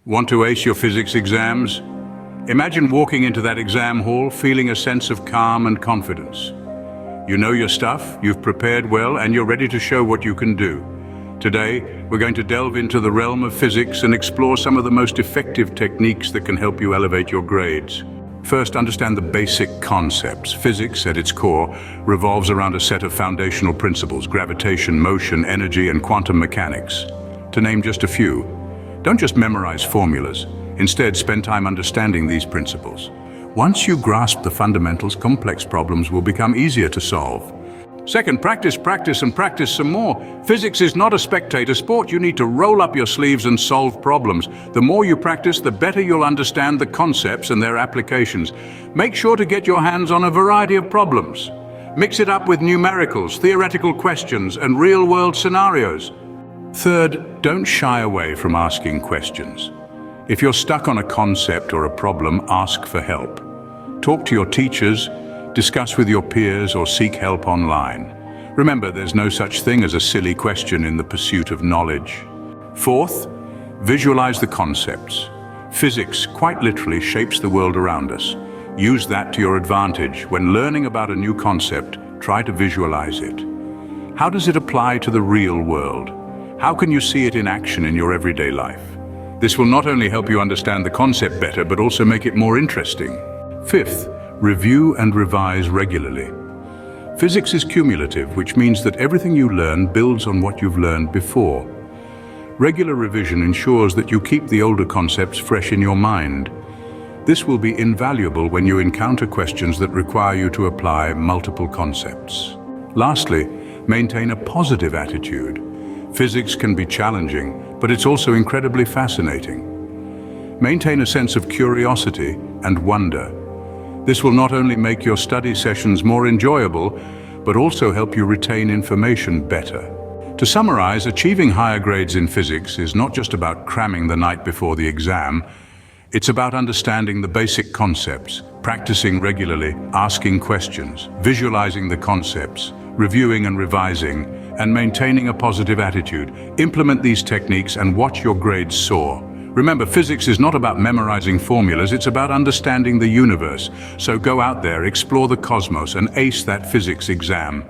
Want to ace your physics exams? Imagine walking into that exam hall feeling a sense of calm and confidence. You know your stuff, you've prepared well, and you're ready to show what you can do. Today, we're going to delve into the realm of physics and explore some of the most effective techniques that can help you elevate your grades. First, understand the basic concepts. Physics, at its core, revolves around a set of foundational principles: gravitation, motion, energy, and quantum mechanics. To name just a few, don't just memorize formulas. Instead, spend time understanding these principles. Once you grasp the fundamentals, complex problems will become easier to solve. Second, practice, practice, and practice some more. Physics is not a spectator sport. You need to roll up your sleeves and solve problems. The more you practice, the better you'll understand the concepts and their applications. Make sure to get your hands on a variety of problems. Mix it up with numericals, theoretical questions, and real-world scenarios. Third, don't shy away from asking questions. If you're stuck on a concept or a problem, ask for help. Talk to your teachers, discuss with your peers, or seek help online. Remember, there's no such thing as a silly question in the pursuit of knowledge. Fourth, visualize the concepts. Physics, quite literally, shapes the world around us. Use that to your advantage. When learning about a new concept, try to visualize it. How does it apply to the real world? How can you see it in action in your everyday life? This will not only help you understand the concept better, but also make it more interesting. Fifth, review and revise regularly. Physics is cumulative, which means that everything you learn builds on what you've learned before. Regular revision ensures that you keep the older concepts fresh in your mind. This will be invaluable when you encounter questions that require you to apply multiple concepts. Lastly, maintain a positive attitude. Physics can be challenging, but it's also incredibly fascinating. Maintain a sense of curiosity and wonder. This will not only make your study sessions more enjoyable, but also help you retain information better. To summarize, achieving higher grades in physics is not just about cramming the night before the exam. It's about understanding the basic concepts, practicing regularly, asking questions, visualizing the concepts, reviewing and revising, and maintaining a positive attitude. Implement these techniques and watch your grades soar. Remember, physics is not about memorizing formulas, it's about understanding the universe. So go out there, explore the cosmos, and ace that physics exam.